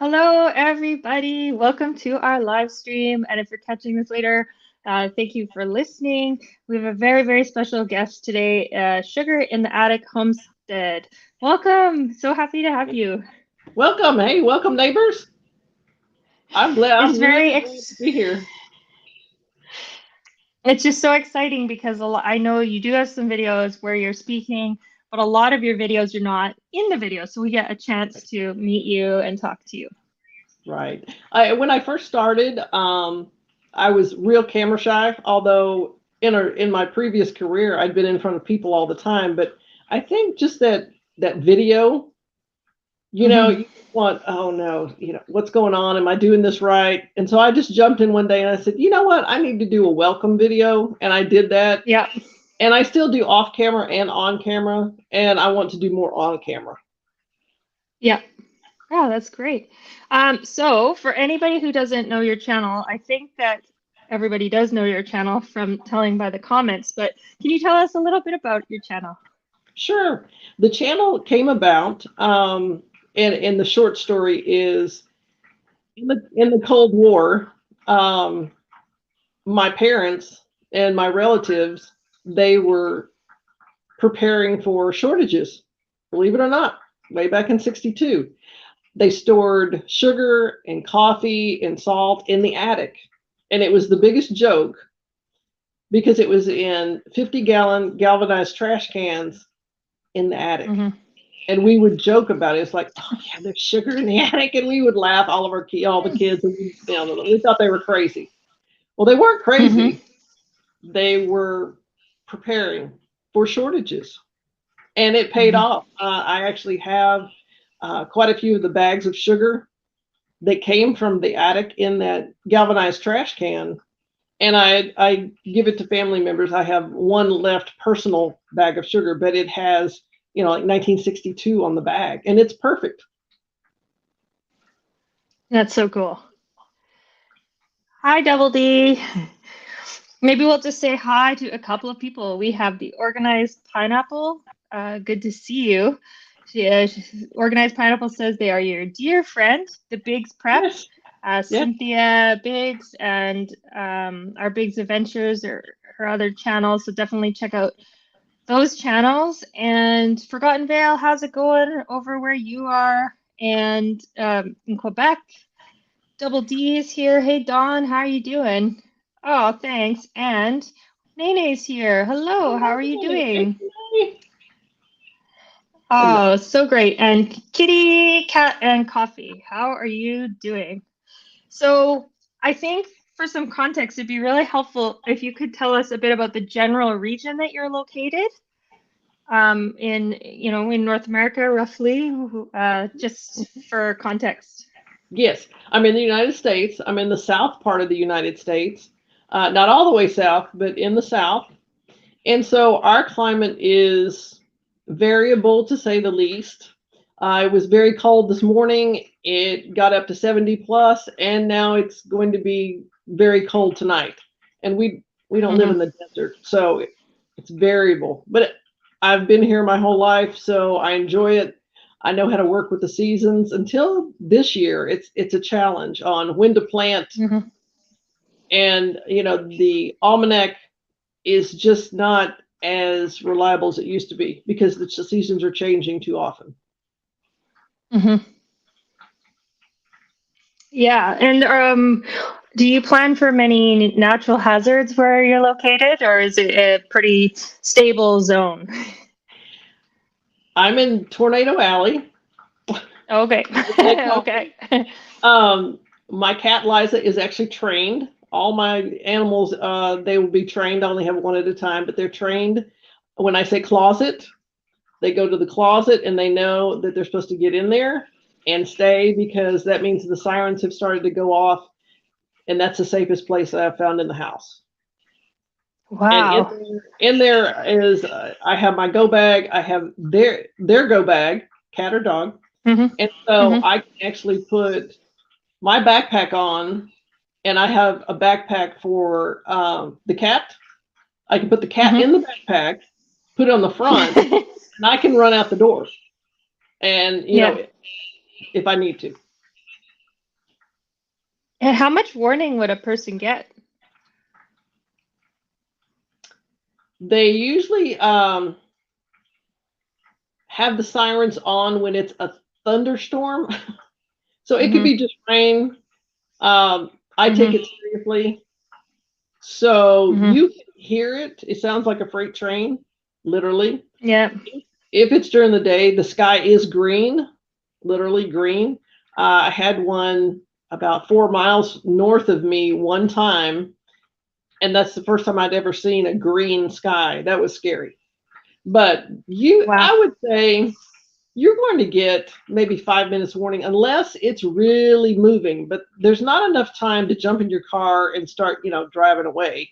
Hello, everybody. Welcome to our live stream. And if you're catching this later, thank you for listening. We have a very, very special guest today, Sugar in the Attic Homestead. Welcome. So happy to have you. Welcome, hey, welcome neighbors. I'm glad. It's I'm very, really glad to be here. it's just so exciting because I know you do have some videos where you're speaking, but a lot of your videos you're not in the video. So we get a chance to meet you and talk to you. Right. When I first started, I was real camera shy. Although in my previous career, I'd been in front of people all the time. But I think just that video, Hmm. you want, oh no, what's going on? Am I doing this right? And so I just jumped in one day and I said, you know what? I need to do a welcome video, and I did that. Yeah. And I still do off camera and on camera, and I want to do more on camera. Yeah. Oh, that's great. So for anybody who doesn't know your channel, I think that everybody does know your channel from telling by the comments, but can you tell us a little bit about your channel? Sure. The channel came about, and the short story is in the Cold War, um, my parents and my relatives, they were preparing for shortages, believe it or not, way back in 62. They stored sugar and coffee and salt in the attic. And it was the biggest joke because it was in 50-gallon galvanized trash cans in the attic. Hmm. And we would joke about it. It's like, oh yeah, there's sugar in the attic, and we would laugh, all the kids, and we thought they were crazy. Well, they weren't Hmm. crazy. They were preparing for shortages, and it paid Hmm. off. I actually have quite a few of the bags of sugar that came from the attic in that galvanized trash can, and I give it to family members. I have one left personal bag of sugar, but it has like 1962 on the bag, and it's perfect. That's so cool. Hi, Double D. Maybe we'll just say hi to a couple of people. We have the Organized Pineapple. Good to see you. Organized Pineapple says they are your dear friend, the Biggs Prep. Yes, yes. Cynthia Biggs and our Biggs Adventures or her other channels. So definitely check out those channels. And Forgotten Vale, how's it going over where you are? And in Quebec, Double D is here. Hey Dawn, how are you doing? Oh, thanks. And Nene's here. Hello, how are you doing? And Oh, so great. And Kitty, Cat, and Coffee, how are you doing? So I think for some context, it'd be really helpful if you could tell us a bit about the general region that you're located in North America, roughly, just for context. yes, I'm in the United States. I'm in the south part of the United States, not all the way south, but in the south. And so our climate is variable, to say the least. It was very cold this morning. It got up to 70 plus, and now it's going to be very cold tonight. And we don't live Hmm. in the desert, so it's variable. But I've been here my whole life, so I enjoy it. I know how to work with the seasons. Until this year, it's a challenge on when to plant, Hmm. and the almanac is just not as reliable as it used to be because the seasons are changing too often. Hmm. Yeah, and do you plan for many natural hazards where you're located, or is it a pretty stable zone? I'm in Tornado Alley, Okay, as they call okay. it. My cat Liza is actually trained. All my animals, they will be trained. I only have one at a time, but they're trained. When I say closet, they go to the closet and they know that they're supposed to get in there and stay, because that means the sirens have started to go off, and that's the safest place that I've found in the house. And Wow. in there is I have my go bag. I have their go bag, cat or dog, Hmm. and so Hmm. I can actually put my backpack on, and I have a backpack for the cat. I can put the cat Hmm. in the backpack, put it on the front, and I can run out the door. And Yeah. if I need to. And how much warning would a person get? They usually have the sirens on when it's a thunderstorm. So it could Mm-hmm. be just rain. I take Mm-hmm. it seriously. So Mm-hmm. you can hear it. It sounds like a freight train, literally. Yeah. If it's during the day, the sky is green, literally green. I had one about 4 miles north of me one time, and that's the first time I'd ever seen a green sky. That was scary. But Wow. I would say you're going to get maybe 5 minutes warning unless it's really moving, but there's not enough time to jump in your car and start, driving away.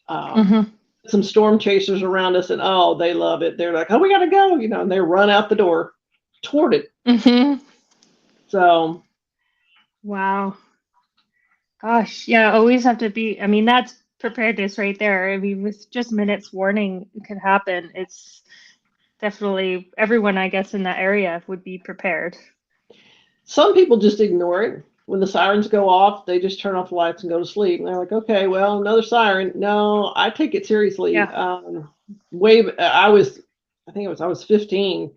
Um, Mm-hmm. some storm chasers around us, and oh, they love it. They're like, oh, we got to go, and they run out the door toward it. Mm-hmm. So Wow. Gosh, yeah, always have to be. I mean, that's preparedness right there. I mean, with just minutes warning it could happen. It's definitely everyone, I guess, in that area would be prepared. some people just ignore it. When the sirens go off, they just turn off the lights and go to sleep. And they're like, okay, well, another siren. No, I take it seriously. Yeah. I was 15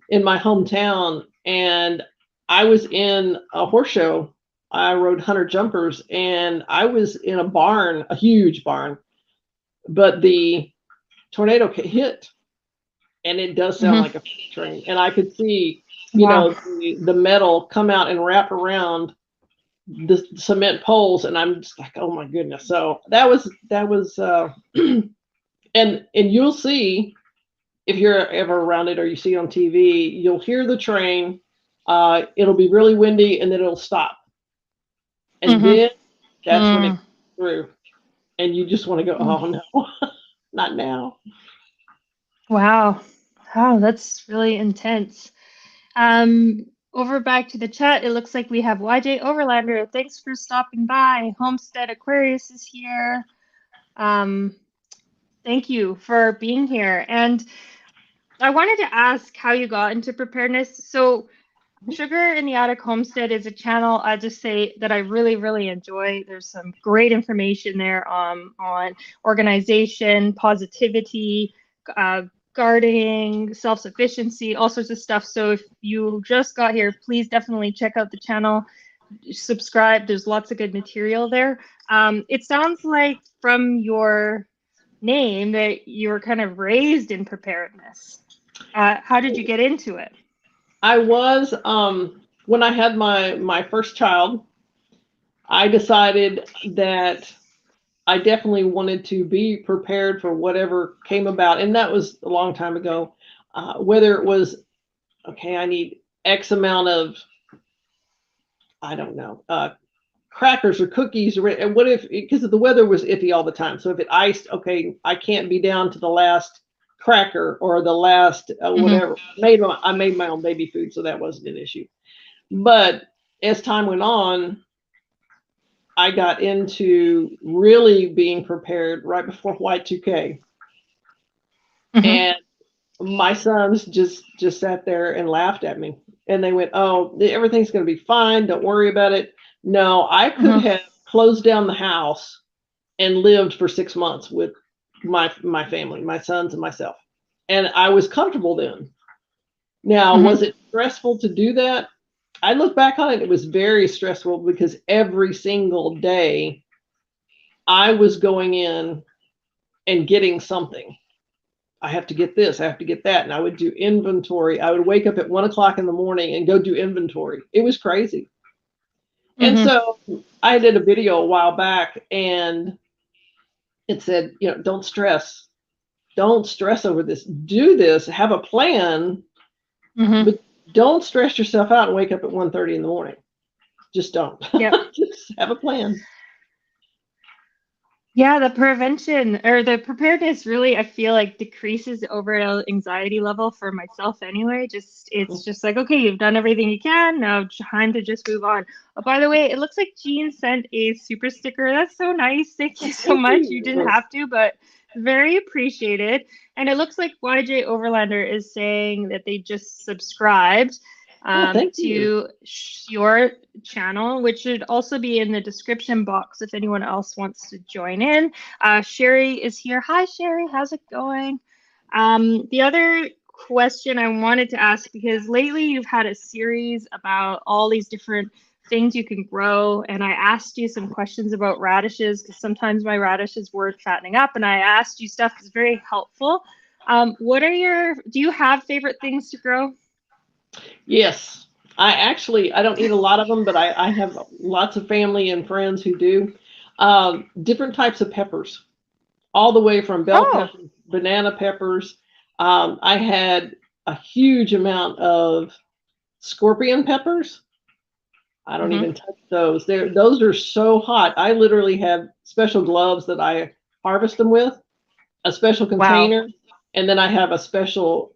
in my hometown, and I was in a horse show. I rode hunter jumpers, and I was in a barn, a huge barn, but the tornado hit, and it does sound Hmm. like a train. And I could see, Wow. the metal come out and wrap around the cement poles, and I'm just like, oh my goodness. So that was and you'll see if you're ever around it or you see it on TV, you'll hear the train. It'll be really windy, and then it'll stop, and Hmm. then that's when it Mm. comes through, and you just want to go, Mm. oh no, not now. Wow. Wow, that's really intense. Over back to the chat, it looks like we have YJ Overlander. Thanks for stopping by. Homestead Aquarius is here. Um, thank you for being here. And I wanted to ask how you got into preparedness. So, Sugar in the Attic Homestead is a channel I just say that I really, really enjoy. There's some great information there on organization, positivity, uh, gardening, self-sufficiency, all sorts of stuff. So if you just got here, please definitely check out the channel, subscribe. There's lots of good material there. It sounds like from your name that you were kind of raised in preparedness. How did you get into it? I was when I had my first child, I decided that I definitely wanted to be prepared for whatever came about, and that was a long time ago. Whether it was, okay, I need X amount of, I don't know, crackers or cookies, or what if, because the weather was iffy all the time. So if it iced, okay, I can't be down to the last cracker or the last Mm-hmm. whatever. I made my own baby food, so that wasn't an issue. But as time went on, I got into really being prepared right before Y2K. Mm-hmm. And my sons just sat there and laughed at me. And they went, oh, everything's going to be fine. Don't worry about it. No, I could Mm-hmm. have closed down the house and lived for 6 months with my family, my sons and myself. And I was comfortable then. Now, was Mm-hmm. it stressful to do that? I look back on it, it was very stressful because every single day I was going in and getting something. I have to get this, I have to get that. And I would do inventory. I would wake up at 1 o'clock in the morning and go do inventory. It was crazy. And Mm-hmm. so I did a video a while back, and it said, don't stress. Don't stress over this. Do this, have a plan, Mm-hmm. but don't stress yourself out and wake up at 1:30 in the morning. Just don't. Yep. Just have a plan. Yeah, the prevention or the preparedness really, I feel like decreases the overall anxiety level for myself anyway. Just it's just like, okay, you've done everything you can. Now time to just move on. Oh, by the way, it looks like Jean sent a super sticker. That's so nice. Thank you so Thank much. You didn't you. have to, but very appreciated. And it looks like YJ Overlander is saying that they just subscribed. Thank you. to your channel, which should also be in the description box if anyone else wants to join in. Sherry is here. Hi, Sherry. How's it going? The other question I wanted to ask, because lately you've had a series about all these different things you can grow, and I asked you some questions about radishes because sometimes my radishes were fattening up, and I asked you stuff that's very helpful. Do you have favorite things to grow? Yes, I don't eat a lot of them, but I have lots of family and friends who do. Different types of peppers, all the way from bell Oh, peppers, banana peppers. I had a huge amount of scorpion peppers. I don't mm-hmm. even touch those. Those are so hot. I literally have special gloves that I harvest them with, a special Wow. container, and then I have a special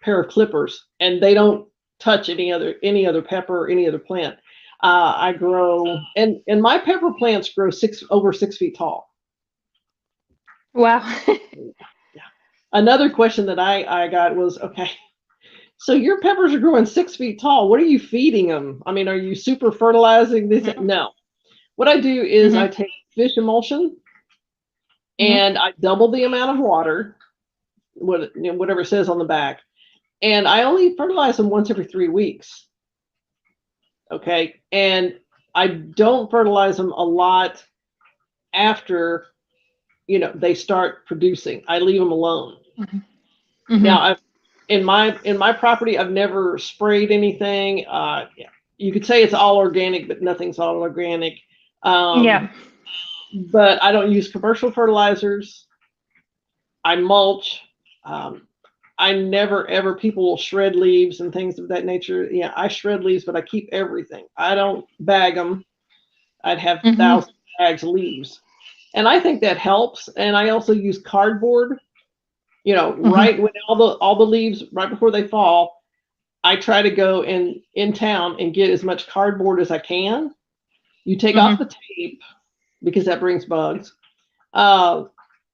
pair of clippers, and they don't touch any other pepper or any other plant. I grow, and my pepper plants grow over 6 feet tall. Wow. Yeah. Another question that I got was, okay, so your peppers are growing 6 feet tall. What are you feeding them? I mean, are you super fertilizing this? Mm-hmm. No. What I do is I Mm-hmm. take fish emulsion Mm-hmm. and I double the amount of water, whatever it says on the back, and I only fertilize them once every 3 weeks. Okay, and I don't fertilize them a lot after they start producing. I leave them alone. Mm-hmm. Now, in my property, I've never sprayed anything. Yeah, you could say it's all organic, but nothing's all organic. Yeah. But I don't use commercial fertilizers. I mulch. Um, I never ever people will shred leaves and things of that nature. Yeah, I shred leaves, but I keep everything. I don't bag them. I'd have Mm-hmm. thousands of bags of leaves, and I think that helps. And I also use cardboard. Mm-hmm. Right when all the leaves right before they fall, I try to go in town and get as much cardboard as I can. You take off Mm-hmm. the tape because that brings bugs, uh,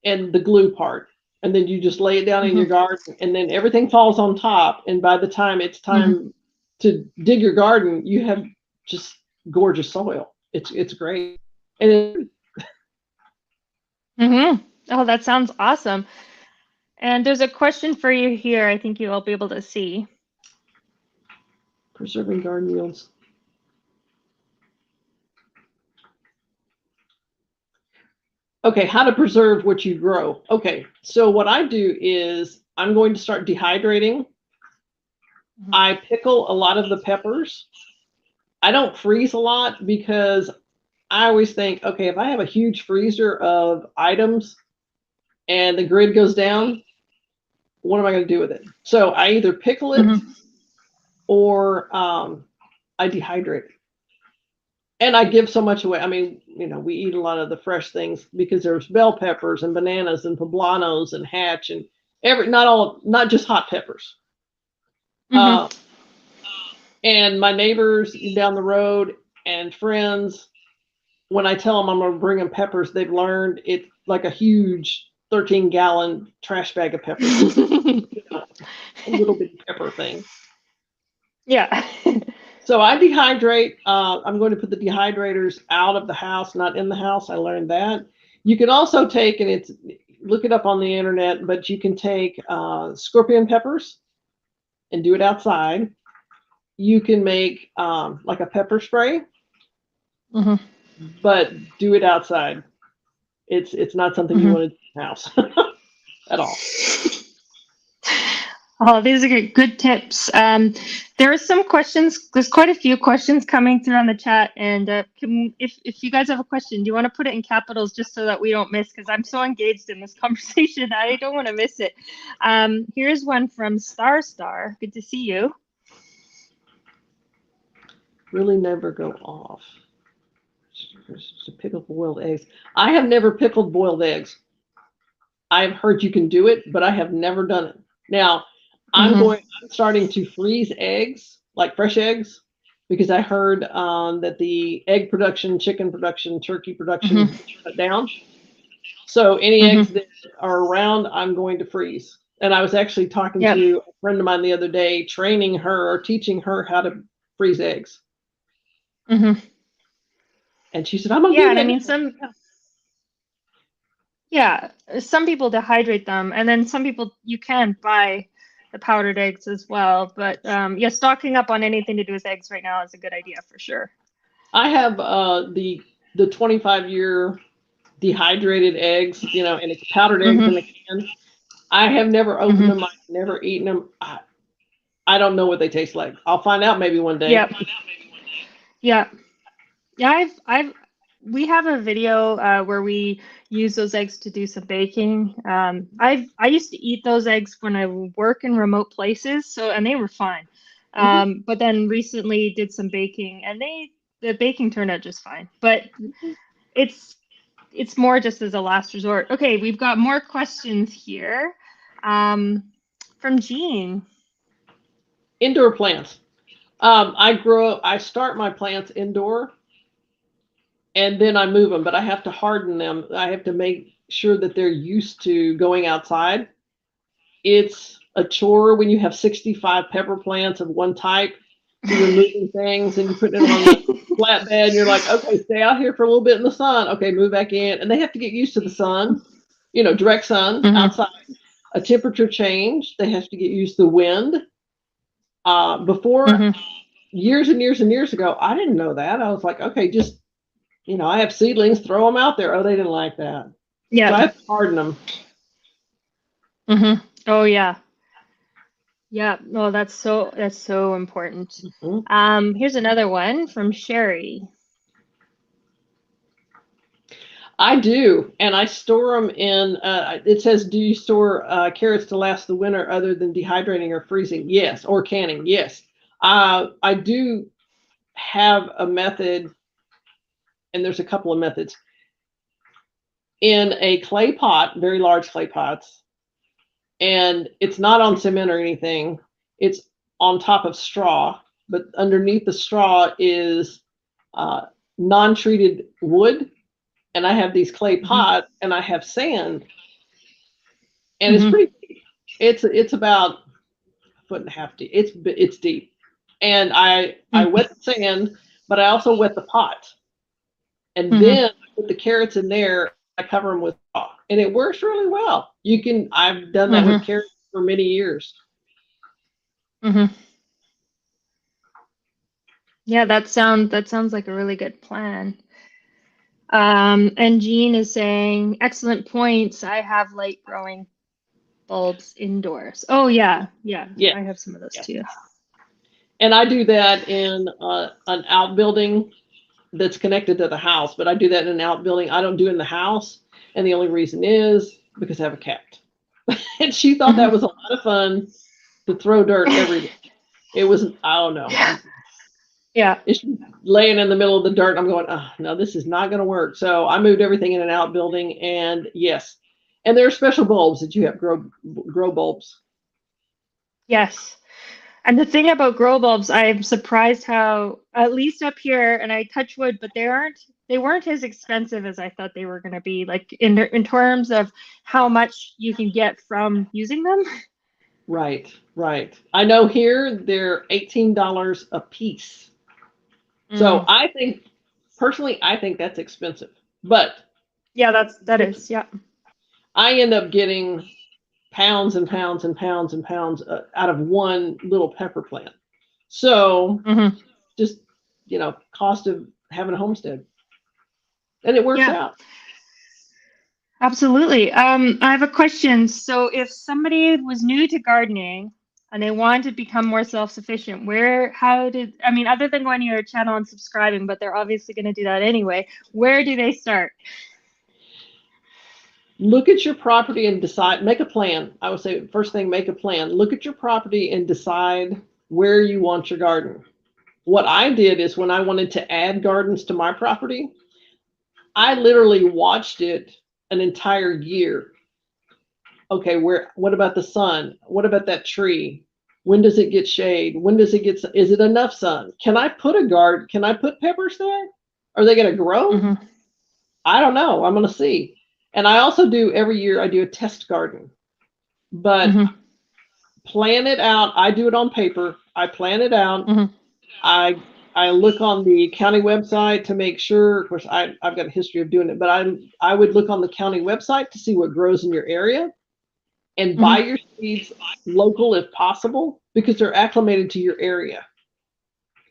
and the glue part, and then you just lay it down in Mm-hmm. your garden, and then everything falls on top. And by the time it's Mm-hmm. time to dig your garden, you have just gorgeous soil. It's great. And Mm-hmm. Oh, that sounds awesome. And there's a question for you here. I think you'll be able to see. preserving garden yields. Okay, how to preserve what you grow. Okay, so what I do is I'm going to start dehydrating. Mm-hmm. I pickle a lot of the peppers. I don't freeze a lot because I always think, okay, if I have a huge freezer of items and the grid goes down, what am I going to do with it? So I either pickle it Mm-hmm. or I dehydrate it. And I give so much away. I mean, we eat a lot of the fresh things because there's bell peppers and bananas and poblanos and hatch and not just hot peppers. Mm-hmm. Uh, and my neighbors down the road and friends, when I tell them I'm going to bring them peppers, they've learned it's like a huge 13-gallon trash bag of peppers. A little bitty pepper thing. Yeah. So I dehydrate. I'm going to put the dehydrators out of the house, not in the house. I learned that. You can also take, and look it up on the internet, but you can take scorpion peppers and do it outside. You can make like a pepper spray, Mm-hmm. but do it outside. It's not something you Mm-hmm. want to do in the house at all. Oh, these are good tips. There are some questions. There's quite a few questions coming through on the chat, and if you guys have a question, do you want to put it in capitals just so that we don't miss? Because I'm so engaged in this conversation, I don't want to miss it. Here's one from Star. Good to see you. Really never go off. To pickle boiled eggs. I have never pickled boiled eggs. I've heard you can do it, but I have never done it. Now, Mm-hmm. I'm starting to freeze eggs, like fresh eggs, because I heard that the egg production, chicken production, turkey production Mm-hmm. shut down. So any eggs Mm-hmm. that are around, I'm going to freeze. And I was actually talking Yep. to a friend of mine the other day, training her or teaching her how to freeze eggs. Mm-hmm. And she said, I'm gonna Yeah, do and I that mean now. some people dehydrate them, and then some people you can buy the powdered eggs as well. But yeah, stocking up on anything to do with eggs right now is a good idea for sure. I have the 25-year dehydrated eggs, and it's powdered eggs in a Mm-hmm. can. I have never opened them. Mm-hmm. I've never eaten them. I don't know what they taste like. I'll find out maybe one day. Yep. Yeah. Yeah, we have a video where we use those eggs to do some baking. I used to eat those eggs when I work in remote places, and they were fine. Mhm. But then recently did some baking, and the baking turned out just fine. But it's it's more just as a last resort. Okay, we've got more questions here, um, from Jean. Indoor plants. I start my plants indoor and then I move them, but I have to harden them. I have to make sure that they're used to going outside. It's a chore when you have 65 pepper plants of one type. So you're moving things and you're putting it on the flatbed and you're like, okay, stay out here for a little bit in the sun. Okay, move back in. And they have to get used to the sun, direct sun Mm-hmm. outside, a temperature change. They have to get used to the wind. Before Mm-hmm. years and years and years ago, I didn't know that. I was like, okay, just, I have seedlings, throw them out there. Oh, they didn't like that. So Yep. I have to harden them. Mm-hmm. Oh yeah. Yeah, well, that's so important. Mhm. Here's another one from Sherry. I do, and I store them in. It says, "Do you store carrots to last the winter, other than dehydrating or freezing?" Yes, or canning. Yes, I do have a method, and there's a couple of methods in a clay pot, very large clay pots, and it's not on cement or anything. It's on top of straw, but underneath the straw is uh, non-treated wood, and I have these clay Hmm. pots, and I have sand, and it's Hmm. pretty. It's about a foot and a half deep. It's deep, and I wet the sand, but I also wet the pot, and Hmm. then I put the carrots in there. I cover them with straw, and it works really well. I've done that with Hmm. carrots for many years. Hmm. Yeah, that sounds like a really good plan. And Jean is saying, excellent points. I have light growing bulbs indoors. Oh yeah, yeah, Yeah, I have some of those yeah. too. And I do that in an outbuilding that's connected to the house, but I do that in an outbuilding. I don't do it in the house, and the only reason is because I have a cat, and she thought that was a lot of fun to throw dirt every day. It was, I don't know. Yeah. It's laying in the middle of the dirt. I'm going, oh, no, this is not going to work. So I moved everything in an outbuilding, and yes, and there are special bulbs that you have grow bulbs. Yes. And the thing about grow bulbs, I'm surprised how, at least up here, and I touch wood, but they weren't as expensive as I thought they were going to be, like in terms of how much you can get from using them. Right, right. I know here they're $18 a piece. So Mm. personally, I think that's expensive. But Yeah, that is. Yeah. I end up getting pounds and pounds and pounds and pounds out of one little pepper plant. So Hmm. just, cost of having a homestead. And it works Yeah, out. absolutely. I have a question. So if somebody was new to gardening and they wanted to become more self-sufficient, I mean, other than going to your channel and subscribing, but they're obviously going to do that anyway, where do they start? Look at your property and decide, make a plan. I would say, first thing, make a plan. Look at your property and decide where you want your garden. What I did is, when I wanted to add gardens to my property, I literally watched it an entire year. Okay, what about the sun? What about that tree? When does it get shade? When does it get, is it enough sun? Can I put a garden? Can I put peppers there? Are they going to grow? Hmm. I don't know. I'm going to see. And I also do, every year I do a test garden. but plan it out. I do it on paper. I plan it out. I look on the county website to make sure. Of course, I've got a history of doing it, but I would look on the county website to see what grows in your area, and buy your seeds local if possible, because they're acclimated to your area.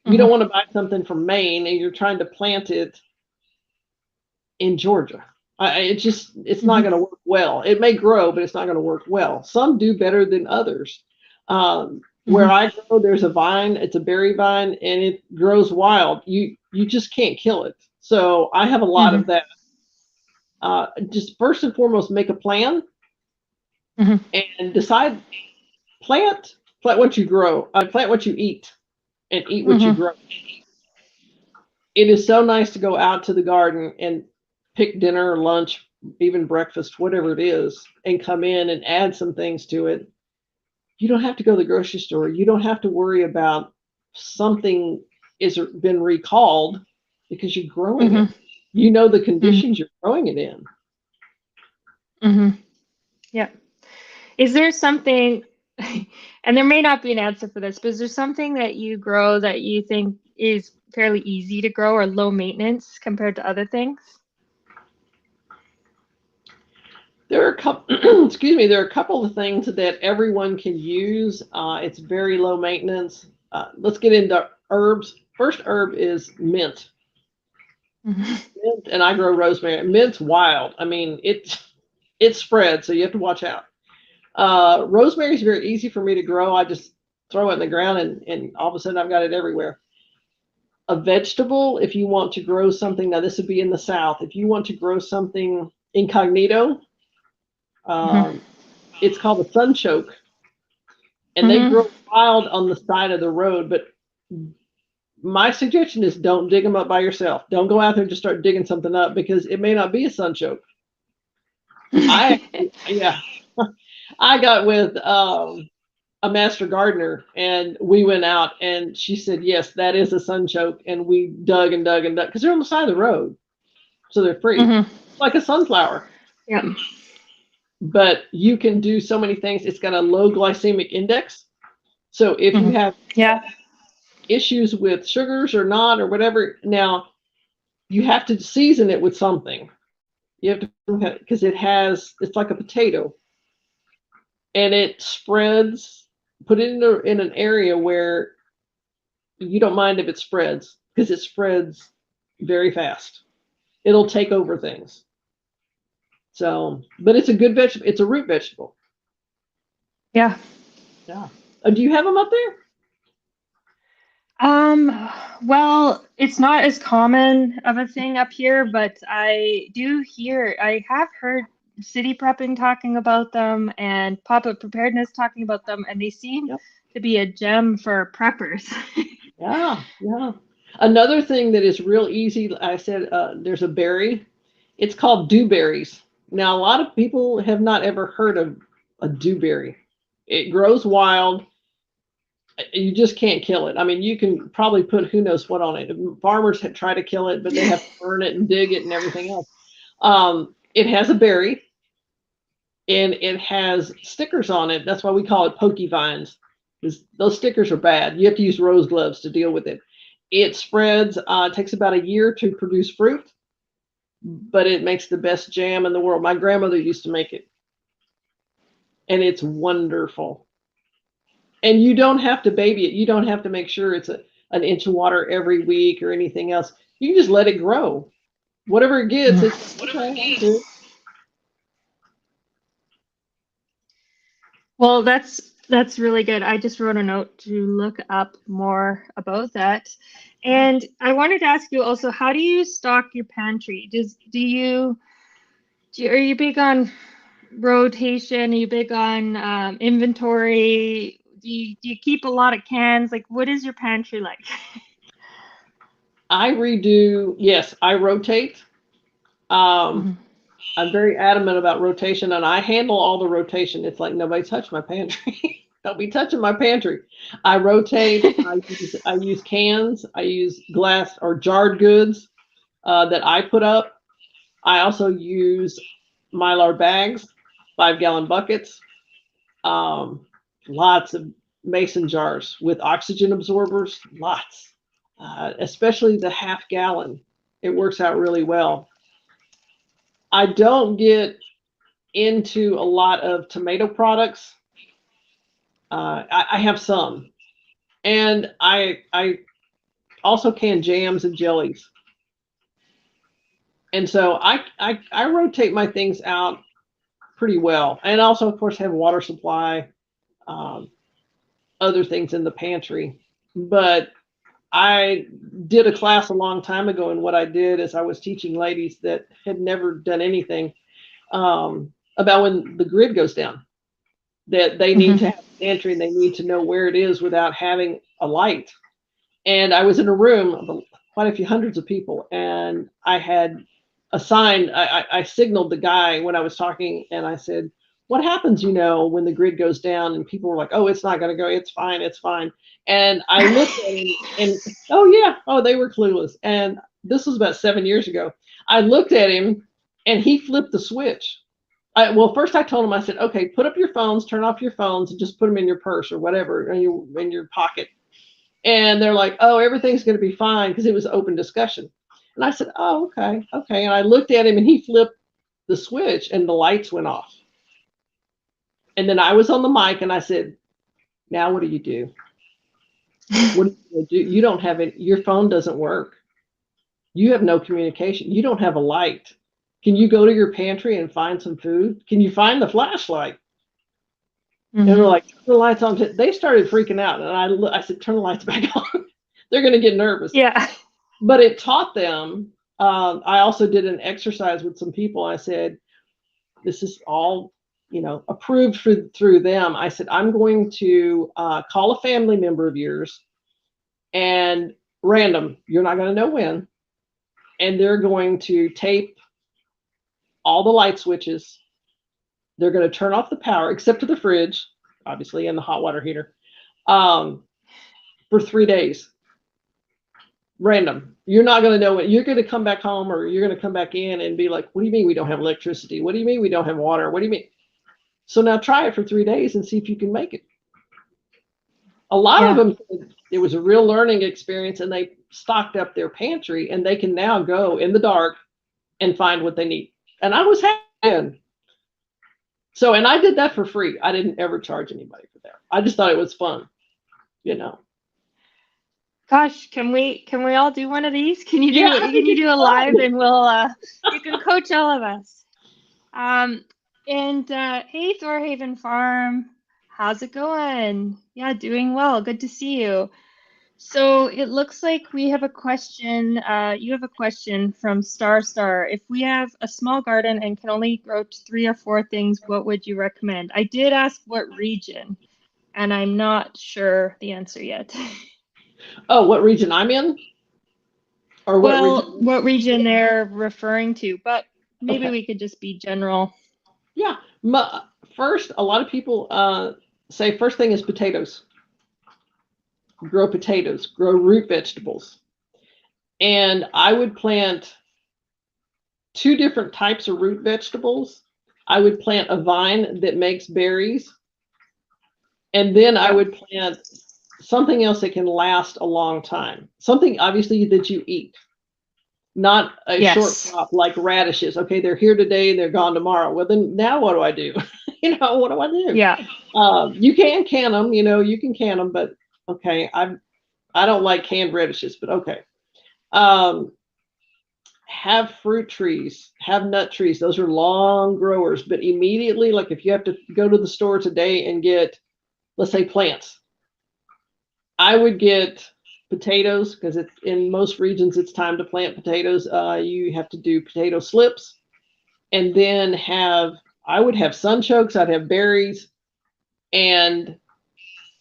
You don't want to buy something from Maine and you're trying to plant it in Georgia. It's not going to work well. It may grow, but it's not going to work well. Some do better than others. Where I grow, there's a vine. It's a berry vine, and it grows wild. You just can't kill it. So I have a lot of that. Just first and foremost, make a plan and decide. Plant what you grow. Plant what you eat, and eat what you grow. It is so nice to go out to the garden and pick dinner or lunch, even breakfast, whatever it is, and come in and add some things to it. You don't have to go to the grocery store. You don't have to worry about something is been recalled because you're growing it. You know the conditions you're growing it in. Yeah. Is there something, and there may not be an answer for this, but is there something that you grow that you think is fairly easy to grow or low maintenance compared to other things? There are a couple, excuse me, there are a couple of things that everyone can use. It's very low maintenance. Let's get into herbs. First herb is mint. Mint, and I grow rosemary. Mint's wild. I mean, it spreads, so you have to watch out. Rosemary is very easy for me to grow. I just throw it in the ground, and all of a sudden I've got it everywhere. A vegetable, if you want to grow something, now this would be in the South, if you want to grow something incognito, it's called a sunchoke, and they grow wild on the side of the road. But my suggestion is don't dig them up by yourself. Don't go out there and just start digging something up, because it may not be a sunchoke. I got with a master gardener, and we went out, and she said, yes, that is a sunchoke. And we dug and dug and dug, because they're on the side of the road, so they're free, like a sunflower. Yeah. But you can do so many things. It's got a low glycemic index. So if you have issues with sugars or not, or whatever, now you have to season it with something. You have to, because it's like a potato, and it spreads. Put it in an area where you don't mind if it spreads, because it spreads very fast. It'll take over things. So, but it's a good vegetable. It's a root vegetable. Yeah. Yeah. Do you have them up there? Well, it's not as common of a thing up here, but I have heard City Prepping talking about them and Pop-Up Preparedness talking about them, and they seem to be a gem for preppers. Yeah. Another thing that is real easy, I said, there's a berry. It's called Dewberries. Now, a lot of people have not ever heard of a dewberry. It grows wild. You just can't kill it. I mean, you can probably put who knows what on it. Farmers have tried to kill it, but they have to burn it and dig it and everything else. It has a berry, and it has stickers on it. That's why we call it pokey vines, because those stickers are bad. You have to use rose gloves to deal with it. It spreads. It takes about a year to produce fruit, but it makes the best jam in the world. My grandmother used to make it, and it's wonderful. And you don't have to baby it. You don't have to make sure it's an inch of water every week or anything else. You can just let it grow. Whatever it gets, it's okay. Well, that's really good. I just wrote a note to look up more about that. And I wanted to ask you also, how do you stock your pantry? Are you big on rotation? Are you big on inventory? Do you keep a lot of cans? Like, what is your pantry like? I rotate. I'm very adamant about rotation, and I handle all the rotation. It's like, nobody touched my pantry. Don't be touching my pantry. I rotate. I use cans. I use glass or jarred goods that I put up. I also use Mylar bags, 5-gallon buckets. Lots of mason jars with oxygen absorbers, lots, especially the half gallon. It works out really well. I don't get into a lot of tomato products. I have some, and I also can jams and jellies. And so I rotate my things out pretty well, and also of course have water supply, um, other things in the pantry. But I did a class a long time ago, and what I did is I was teaching ladies that had never done anything, about when the grid goes down, that they need to have an pantry and they need to know where it is without having a light. And I was in a room of quite a few hundreds of people, and I had assigned, I signaled the guy when I was talking, and I said, what happens, when the grid goes down? And people were like, oh, it's not going to go. It's fine. It's fine. And I looked at him and, oh, yeah. Oh, they were clueless. And this was about 7 years ago. I looked at him and he flipped the switch. Well, first I told him, I said, okay, put up your phones, turn off your phones, and just put them in your purse or whatever, in your pocket. And they're like, oh, everything's going to be fine, because it was open discussion. And I said, oh, okay, okay. And I looked at him and he flipped the switch and the lights went off. And then I was on the mic and I said, now what do you do? What do you do? You don't have it. Your phone doesn't work. You have no communication. You don't have a light. Can you go to your pantry and find some food? Can you find the flashlight? And they're like, turn the lights on. They started freaking out. And I said, turn the lights back on. They're going to get nervous. Yeah. But it taught them. I also did an exercise with some people. I said, this is all, approved through them. I said, I'm going to call a family member of yours, and random, you're not going to know when, and they're going to tape all the light switches. They're going to turn off the power, except to the fridge, obviously, and the hot water heater, for 3 days. Random. You're not going to know when. You're going to come back home, or you're going to come back in and be like, what do you mean we don't have electricity? What do you mean we don't have water? What do you mean? So now try it for 3 days and see if you can make it. A lot of them, it was a real learning experience, and they stocked up their pantry, and they can now go in the dark and find what they need. And I was happy. So, and I did that for free. I didn't ever charge anybody for that. I just thought it was fun, Gosh, can we all do one of these? Can you do a live, and we'll you can coach all of us. And hey, Thorhaven Farm, how's it going? Yeah, doing well. Good to see you. So it looks like we have a question. You have a question from Star. If we have a small garden and can only grow 3 or 4 things, what would you recommend? I did ask what region, and I'm not sure the answer yet. Oh, what region I'm in? Or what region they're referring to, but maybe we could just be general. Yeah. First, a lot of people say first thing is potatoes. Grow potatoes, grow root vegetables. And I would plant 2 different types of root vegetables. I would plant a vine that makes berries. And then I would plant something else that can last a long time. Something obviously that you eat, not a short crop like radishes. Okay, they're here today, they're gone tomorrow. Well, then now what do I do? What do I do? Yeah. You can can them, you can can them, but okay, I don't like canned radishes, but okay. Have fruit trees, have nut trees. Those are long growers, but immediately, like if you have to go to the store today and get, let's say, plants, I would get potatoes, because it's in most regions it's time to plant potatoes. You have to do potato slips, and then I would have sunchokes, I'd have berries, and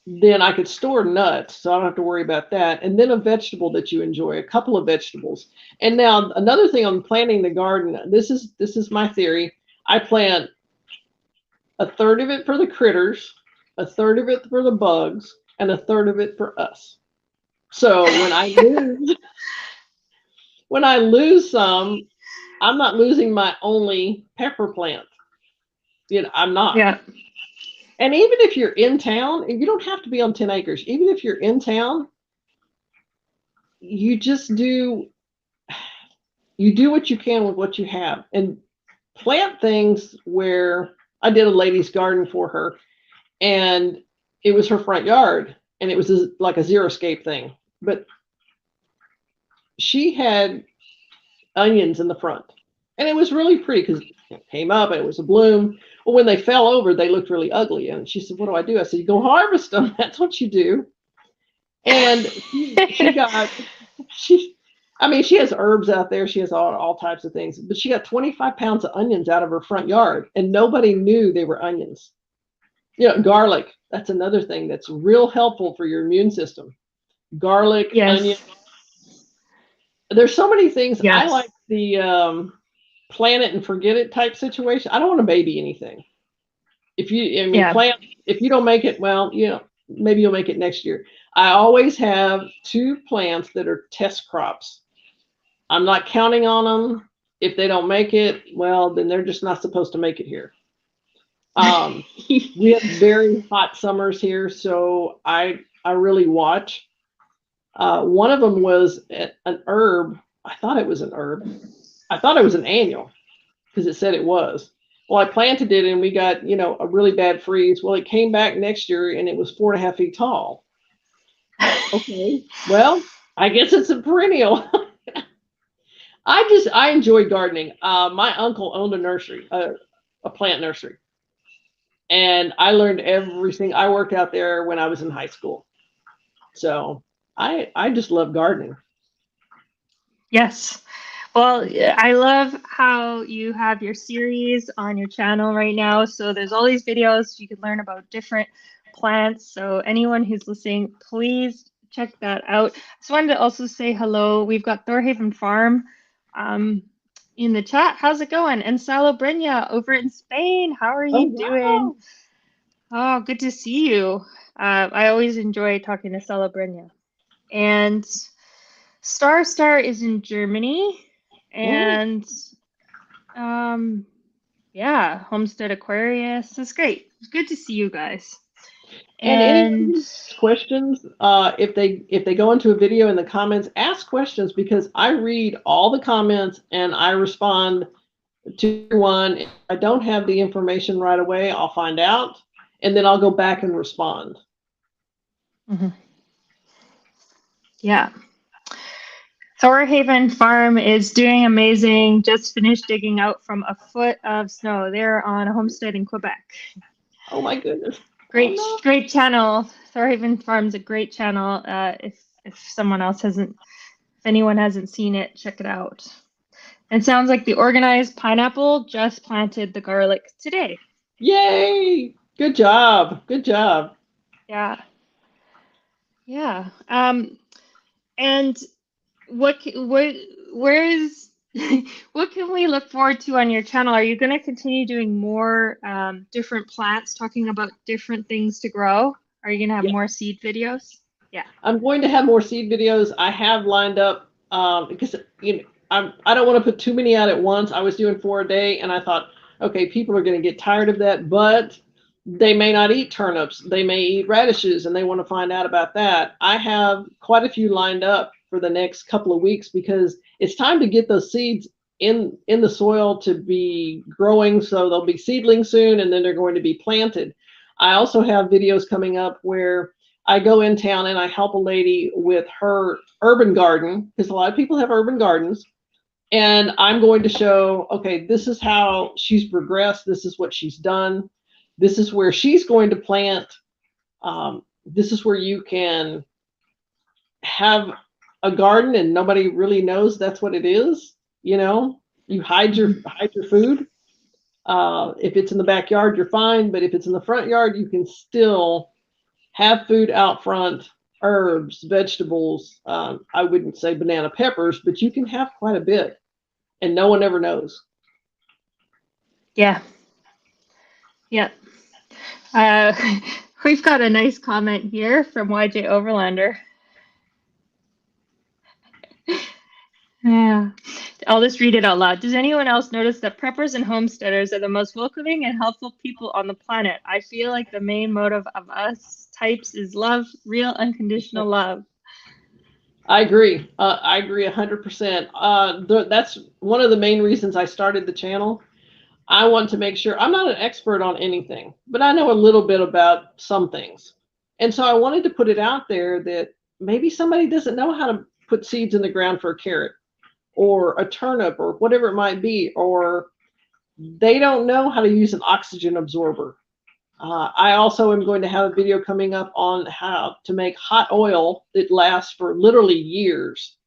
then I could store nuts, so I don't have to worry about that. And then a vegetable that you enjoy, a couple of vegetables. And now another thing on planting the garden, this is my theory. I plant a third of it for the critters, a third of it for the bugs, and a third of it for us. So when I lose some, I'm not losing my only pepper plant. I'm not. Yeah. And even if you're in town, you don't have to be on 10 acres. Even if you're in town, you just do what you can with what you have, and plant things. Where I did a lady's garden for her, and it was her front yard, and it was like a xeriscape thing, but she had onions in the front, and it was really pretty because it came up and it was a bloom. Well, when they fell over, they looked really ugly, and she said, "What do I do?" I said, "You go harvest them. That's what you do." And she got she I mean, she has herbs out there. She has all types of things, but she got 25 pounds of onions out of her front yard, and nobody knew they were onions. Garlic, that's another thing that's real helpful for your immune system. Garlic, Yes. onion. There's so many things. Yes. I like the plan it and forget it type situation. I don't want to baby anything. If you don't make it, well, maybe you'll make it next year. I always have 2 plants that are test crops. I'm not counting on them. If they don't make it, well, then they're just not supposed to make it here. We have very hot summers here, so I really watch. One of them was an herb. I thought it was an herb. I thought it was an annual because it said it was. Well, I planted it and we got, a really bad freeze. Well, it came back next year and it was 4.5 feet tall. Okay, well, I guess it's a perennial. I enjoy gardening. My uncle owned a nursery, a plant nursery. And I learned everything. I worked out there when I was in high school. So I just love gardening. Yes. Well, I love how you have your series on your channel right now. So there's all these videos you can learn about different plants. So anyone who's listening, please check that out. I just wanted to also say hello. We've got Thorhaven Farm in the chat. How's it going? And Salobreña over in Spain. How are you doing? Oh, good to see you. I always enjoy talking to Salobreña. And Star is in Germany. And yeah, Homestead Aquarius. It's great. It's good to see you guys. And any questions, if they go into a video in the comments, ask questions, because I read all the comments and I respond to everyone. If I don't have the information right away, I'll find out and then I'll go back and respond. Mm-hmm. Yeah. Thorhaven Farm is doing amazing. Just finished digging out from a foot of snow. They're on a homestead in Quebec. Oh my goodness. Great, great channel. Thorhaven Farm's a great channel. If anyone hasn't seen it, check it out. It sounds like the organized pineapple just planted the garlic today. Yay! Good job. Good job. Yeah. Yeah. And what can we look forward to on your channel? Are you going to continue doing more different plants, talking about different things to grow? Are you going to have more seed videos? Yeah. I'm going to have more seed videos. I have lined up because I don't want to put too many out at once. I was doing 4 a day and I thought, okay, people are going to get tired of that, but they may not eat turnips. They may eat radishes and they want to find out about that. I have quite a few lined up for the next couple of weeks because it's time to get those seeds in the soil to be growing. So they'll be seedlings soon and then they're going to be planted. I also have videos coming up where I go in town and I help a lady with her urban garden, because a lot of people have urban gardens. And I'm going to show, okay, this is how she's progressed. This is what she's done. This is where she's going to plant. This is where you can have a garden and nobody really knows that's what it is. You hide your food. If it's in the backyard, you're fine. But if it's in the front yard, you can still have food out front, herbs, vegetables. I wouldn't say banana peppers, but you can have quite a bit and no one ever knows. Yeah. Yeah. We've got a nice comment here from YJ Overlander. Yeah. I'll just read it out loud. Does anyone else notice that preppers and homesteaders are the most welcoming and helpful people on the planet? I feel like the main motive of us types is love, real unconditional love. I agree. I agree 100%. That's one of the main reasons I started the channel. I want to make sure I'm not an expert on anything, but I know a little bit about some things. And so I wanted to put it out there that maybe somebody doesn't know how to put seeds in the ground for a carrot or a turnip or whatever it might be, or they don't know how to use an oxygen absorber. I also am going to have a video coming up on how to make hot oil that lasts for literally years.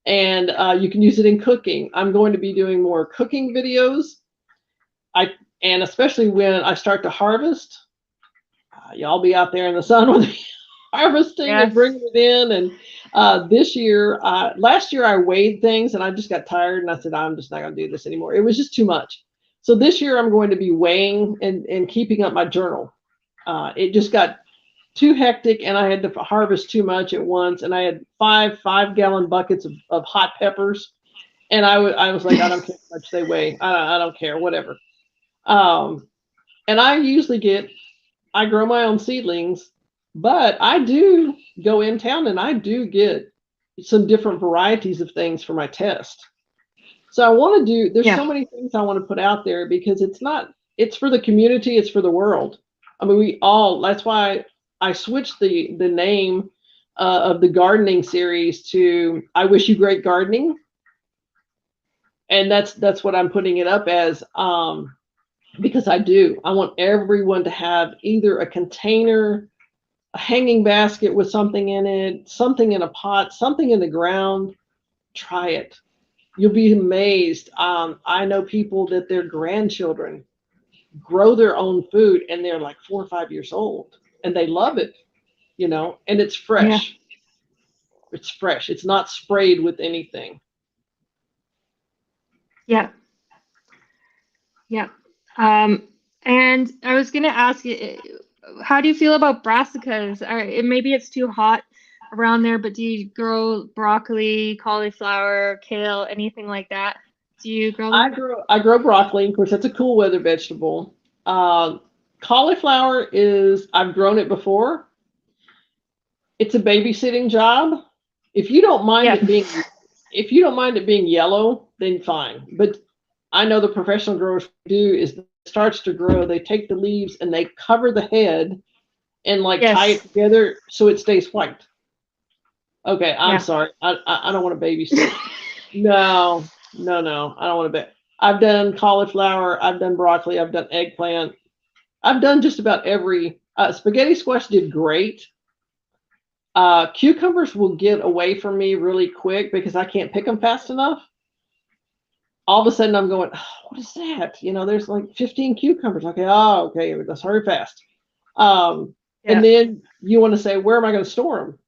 And you can use it in cooking. I'm going to be doing more cooking videos. And especially when I start to harvest, y'all be out there in the sun with me harvesting and bringing it in. And this year, last year I weighed things and I just got tired and I said, I'm just not going to do this anymore. It was just too much. So this year I'm going to be weighing and keeping up my journal. It just got too hectic and I had to harvest too much at once. And I had 5 gallon buckets of hot peppers. And I was like, I don't care how much they weigh. I don't care, whatever. And I usually I grow my own seedlings, but I do go in town and I do get some different varieties of things for my test. So I want to do, there's so many things I want to put out there because it's for the community, it's for the world. I mean, that's why I switched the name of the gardening series to I Wish You Great Gardening. And that's what I'm putting it up as. Because I want everyone to have either a container, a hanging basket with something in it, something in a pot, something in the ground. Try it. You'll be amazed. I know people that their grandchildren grow their own food and they're like 4 or 5 years old and they love it, and it's fresh. Yeah. It's fresh. It's not sprayed with anything. Yeah. Yeah. And I was going to ask you, how do you feel about brassicas? Maybe it's too hot around there, but do you grow broccoli, cauliflower, kale, anything like that? Do you grow them? I grow broccoli. Of course, that's a cool weather vegetable. Cauliflower I've grown it before. It's a babysitting job. If you don't mind it being yellow, then fine. But I know the professional growers do is it starts to grow. They take the leaves and they cover the head and tie it together so it stays white. Okay, I'm sorry. I don't want to babysit. No. I don't want to I've done cauliflower. I've done broccoli. I've done eggplant. I've done just about every. Spaghetti squash did great. Cucumbers will get away from me really quick because I can't pick them fast enough. All of a sudden I'm going, oh, what is that? There's like 15 cucumbers. Okay. Oh, okay. Let's hurry fast. And then you want to say, where am I going to store them?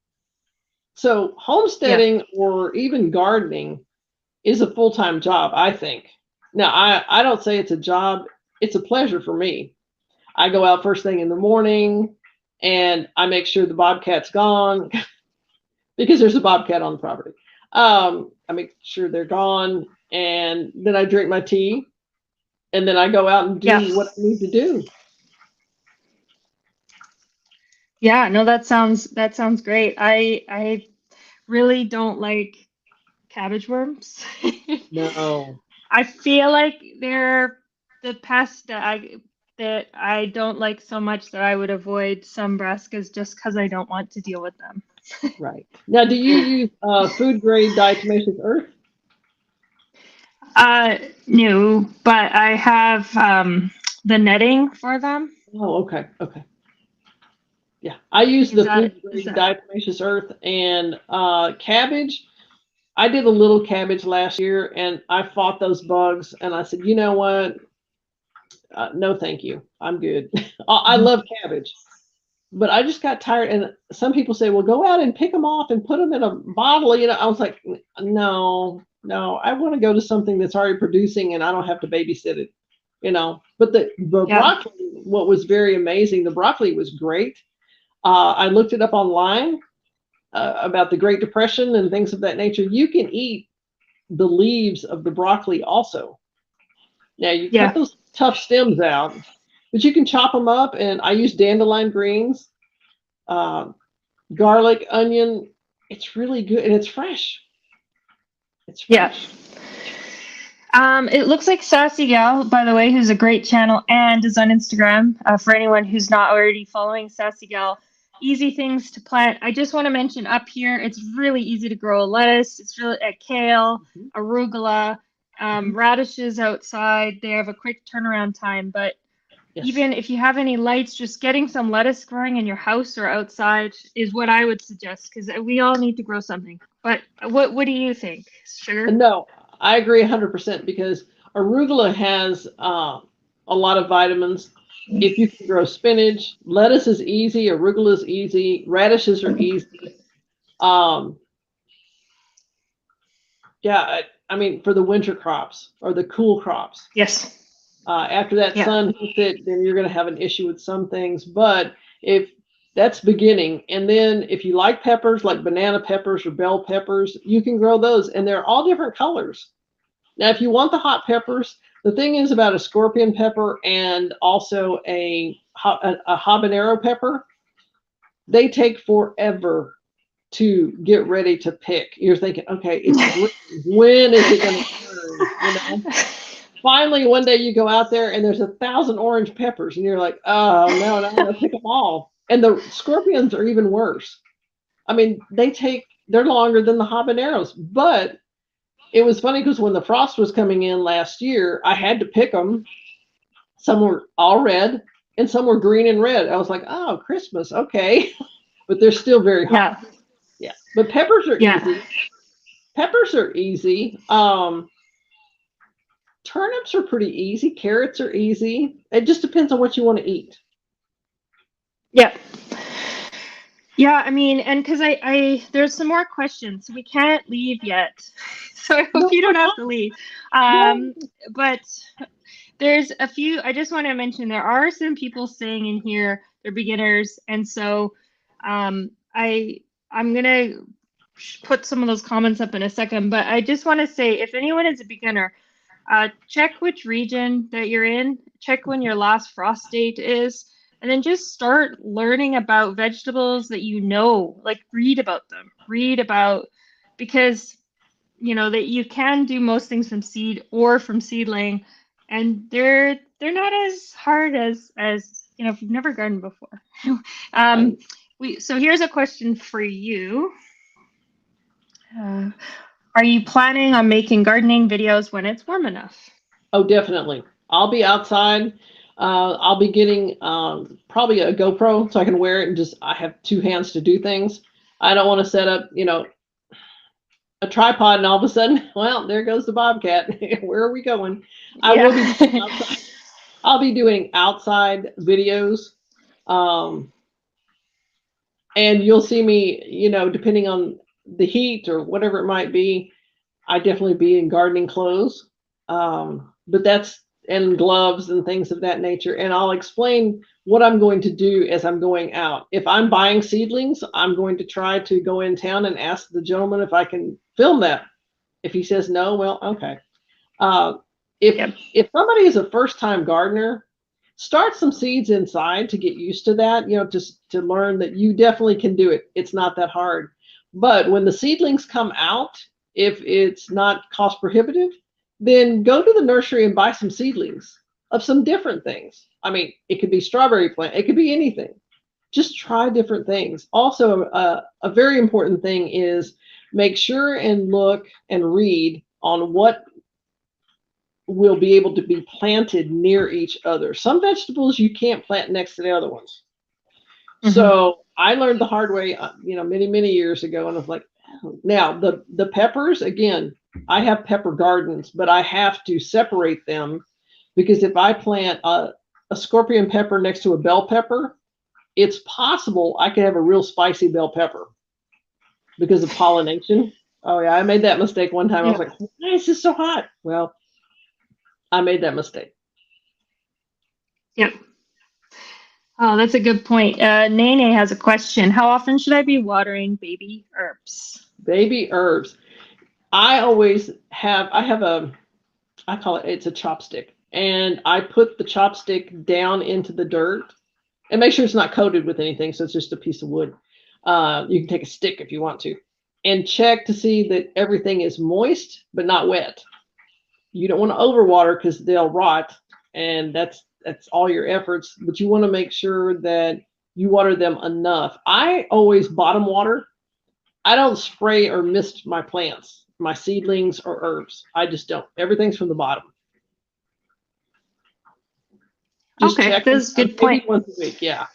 So homesteading or even gardening is a full-time job, I think. Now, I don't say it's a job. It's a pleasure for me. I go out first thing in the morning and I make sure the bobcat's gone because there's a bobcat on the property. I make sure they're gone. And then I drink my tea and then I go out and do what I need to do. Yeah, no, that sounds great. I really don't like cabbage worms. No. I feel like they're the pest that I don't like so much that I would avoid some brassicas just because I don't want to deal with them. Right. Now, do you use food grade diatomaceous earth? No, but I have the netting for them. Oh, okay. Yeah, I use the food grade diatomaceous earth and cabbage. I did a little cabbage last year and I fought those bugs and I said, you know what? No, thank you. I'm good. I love cabbage, but I just got tired. And some people say, well, go out and pick them off and put them in a bottle. I was like, no, I want to go to something that's already producing and I don't have to babysit it, But the broccoli, what was very amazing, the broccoli was great. I looked it up online about the Great Depression and things of that nature. You can eat the leaves of the broccoli also. Now you cut Yeah. those tough stems out, but you can chop them up. And I use dandelion greens, garlic, onion. It's really good, and it's fresh. It's Yeah. fresh. It looks like Sassy Gal, by the way, who's a great channel and is on Instagram. For anyone who's not already following Sassy Gal, easy things to plant. I just want to mention up here, it's really easy to grow a lettuce. It's really a kale, arugula, radishes outside. They have a quick turnaround time, but Yes. even if you have any lights, just getting some lettuce growing in your house or outside is what I would suggest, because we all need to grow something. But what do you think, Sugar? No, I agree 100% because arugula has a lot of vitamins. If you can grow spinach, lettuce is easy, arugula is easy, radishes are easy. Yeah, I mean, for the winter crops or the cool crops. Yes. After that Yeah. sun hits it, then you're going to have an issue with some things. But if that's beginning, and then if you like peppers, like banana peppers or bell peppers, you can grow those, and they're all different colors. Now, if you want the hot peppers, the thing is about a scorpion pepper and also a habanero pepper, they take forever to get ready to pick. You're thinking, okay, it's green. When is it going to turn? You know. Finally, one day you go out there and there's 1,000 orange peppers, and you're like, oh no, I'm gonna pick them all. And the scorpions are even worse. I mean, they're longer than the habaneros. But it was funny because when the frost was coming in last year, I had to pick them. Some were all red and some were green and red. I was like, oh, Christmas, okay. But they're still very hot. Yeah. Yeah. But peppers are Yeah. easy. Peppers are easy. Turnips are pretty easy. Carrots are easy. It just depends on what you want to eat. Yeah. Yeah, I mean, and because there's some more questions. We can't leave yet. So I hope you don't have to leave. But there's a few, I just want to mention there are some people saying in here they're beginners. And so I'm gonna put some of those comments up in a second, but I just want to say if anyone is a beginner, check which region that you're in, check when your last frost date is, and then just start learning about vegetables that you know, like read about them, because that you can do most things from seed or from seedling, and they're not as hard as if you've never gardened before. So here's a question for you. Are you planning on making gardening videos when it's warm enough? Oh, definitely. I'll be outside. I'll be getting probably a GoPro so I can wear it and I have two hands to do things. I don't want to set up, a tripod and all of a sudden, well, there goes the bobcat. Where are we going? I will be doing outside. I'll be doing outside videos. And you'll see me, depending on the heat or whatever it might be, I definitely be in gardening clothes. And gloves and things of that nature. And I'll explain what I'm going to do as I'm going out. If I'm buying seedlings, I'm going to try to go in town and ask the gentleman if I can film that. If he says no, well, okay. If somebody is a first-time gardener, start some seeds inside to get used to that, just to learn that you definitely can do it. It's not that hard. But when the seedlings come out, if it's not cost prohibitive, then go to the nursery and buy some seedlings of some different things. I mean, it could be strawberry plant, it could be anything. Just try different things. Also, a very important thing is make sure and look and read on what will be able to be planted near each other. Some vegetables you can't plant next to the other ones. Mm-hmm. So I learned the hard way, many, many years ago, and I was like, oh. Now the peppers, again, I have pepper gardens, but I have to separate them because if I plant a scorpion pepper next to a bell pepper, it's possible I could have a real spicy bell pepper because of pollination. Oh yeah, I made that mistake one time. Yeah. I was like, why is this so hot? Well, I made that mistake. Yep. Oh, that's a good point. Nene has a question. How often should I be watering baby herbs? Baby herbs. I always have, I call it, it's a chopstick. And I put the chopstick down into the dirt and make sure it's not coated with anything. So it's just a piece of wood. You can take a stick if you want to and check to see that everything is moist, but not wet. You don't want to overwater because they'll rot, and that's all your efforts. But you want to make sure that you water them enough. I always bottom water. I don't spray or mist my plants, my seedlings or herbs. I just don't. Everything's from the bottom. Just Okay, check that's a good maybe point. once a week. Yeah.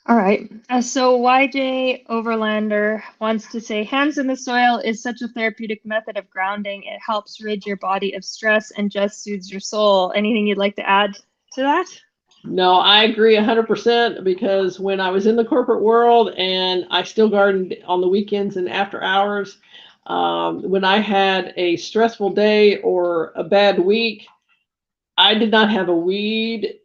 All right. So YJ Overlander wants to say hands in the soil is such a therapeutic method of grounding. It helps rid your body of stress and just soothes your soul. Anything you'd like to add to that? No, I agree 100% because when I was in the corporate world and I still gardened on the weekends and after hours, when I had a stressful day or a bad week, I did not have a weed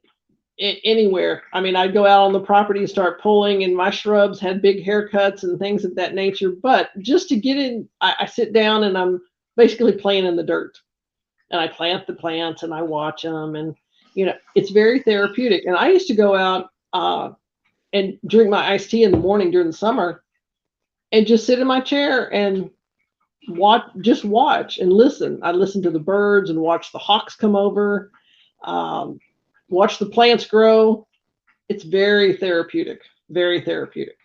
anywhere. I mean, I'd go out on the property and start pulling, and my shrubs had big haircuts and things of that nature. But just to get in, I sit down and I'm basically playing in the dirt, and I plant the plants and I watch them, and it's very therapeutic. And I used to go out and drink my iced tea in the morning during the summer, and just sit in my chair and watch and listen. I listen to the birds and watch the hawks come over. Watch the plants grow. It's very therapeutic, very therapeutic.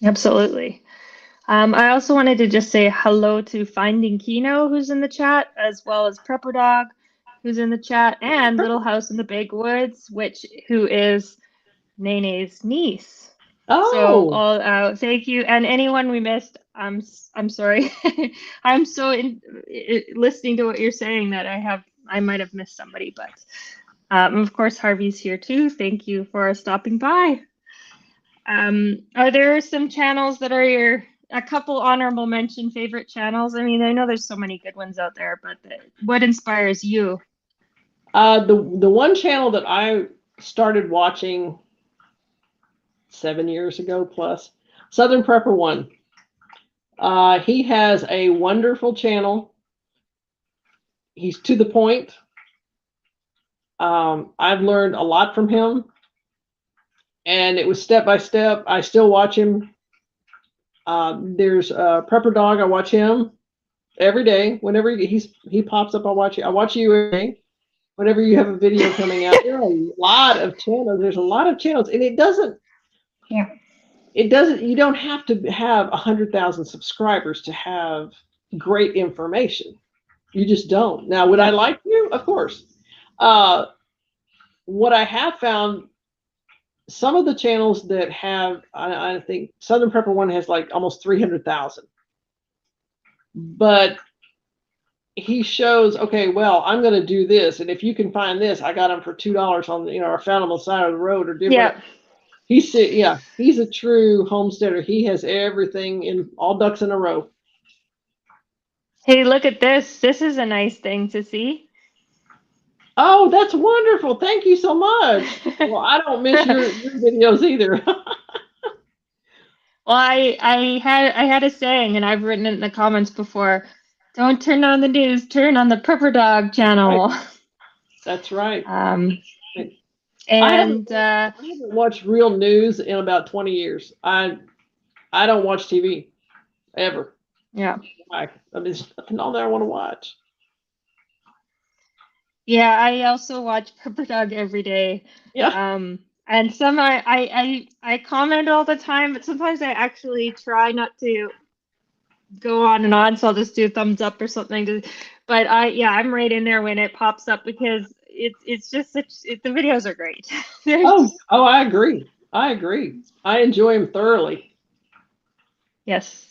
Absolutely. I also wanted to just say hello to Finding Kino, who's in the chat, as well as Prepper Dog, who's in the chat, and Little House in the Big Woods, who is Nene's niece. So Oh, thank you, and anyone we missed, I'm sorry. I'm so listening to what you're saying that I might have missed somebody, but of course Harvey's here too. Thank you for stopping by. Are there some channels that are a couple honorable mention favorite channels? I mean, I know there's so many good ones out there, but what inspires you? the one channel that I started watching 7 years ago plus, Southern Prepper One. He has a wonderful channel. He's to the point. I've learned a lot from him, and it was step by step. I still watch him. There's Prepper Dog. I watch him every day. Whenever he pops up, I watch it. I watch you every day. Whenever you have a video coming out, there are a lot of channels. There's a lot of channels, and it doesn't. Yeah. It doesn't. You don't have to have 100,000 subscribers to have great information. You just don't. Now, would I like you? Of course. What I have found, some of the channels that have, I think Southern Prepper One has like almost 300,000, but he shows, okay, well, I'm going to do this, and if you can find this, I got them for $2 on, or found them on the side of the road or different. Yeah. He's a true homesteader. He has everything in all ducks in a row. Hey, look at this. This is a nice thing to see. Oh, that's wonderful. Thank you so much. Well, I don't miss your videos either. Well, I had a saying, and I've written it in the comments before. Don't turn on the news. Turn on the Prepper Dog channel. Right. That's right. And I haven't watched real news in about 20 years. I don't watch TV ever. Yeah. I mean, there's nothing on there I want to watch. Yeah, I also watch Prepper Dog every day. Yeah. And some I comment all the time, but sometimes I actually try not to go on and on, so I'll just do a thumbs up or something. But I'm right in there when it pops up because it's just the videos are great. I agree. I enjoy them thoroughly. Yes.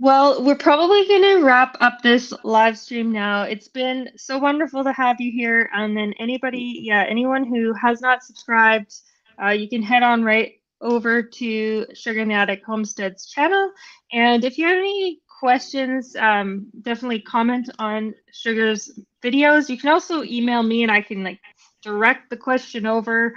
Well, we're probably going to wrap up this live stream now. It's been so wonderful to have you here. And then anyone who has not subscribed, you can head on right over to Sugar and the Attic Homestead's channel. And if you have any questions, definitely comment on Sugar's videos. You can also email me and I can direct the question over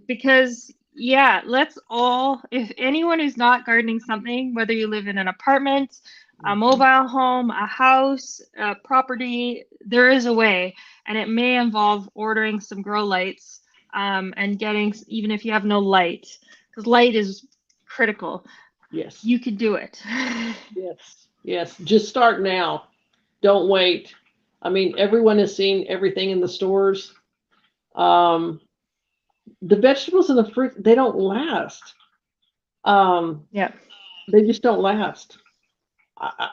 because Yeah, let's all, if anyone who's not gardening something, whether you live in an apartment, a mobile home, a house, a property, there is a way. And it may involve ordering some grow lights and getting, even if you have no light, because light is critical. Yes. You could do it. Yes. Yes. Just start now. Don't wait. I mean, everyone has seen everything in the stores. The vegetables and the fruit, they don't last. Yeah. They just don't last.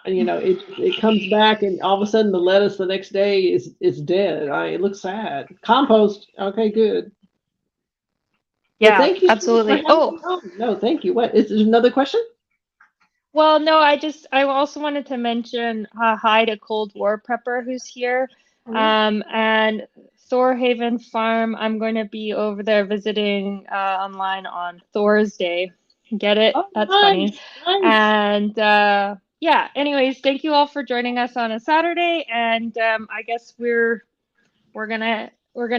It comes back and all of a sudden the lettuce the next day is dead. It looks sad. Compost, okay, good. But Yeah, thank you so much for absolutely. having Oh, me on. No, thank you. What is there another question? well, no, I also wanted to mention hi to Cold War Prepper who's here. And Thorhaven Farm, I'm going to be over there visiting online on Thor's Day. Get it? Oh, That's funny. nice, nice. And yeah, anyways, thank you all for joining us on a Saturday. And I guess we're gonna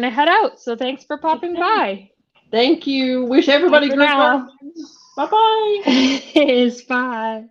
head out. So thanks for popping Okay. by. Thank you. Wish Bye everybody for great now. gardening. Bye bye. Is bye.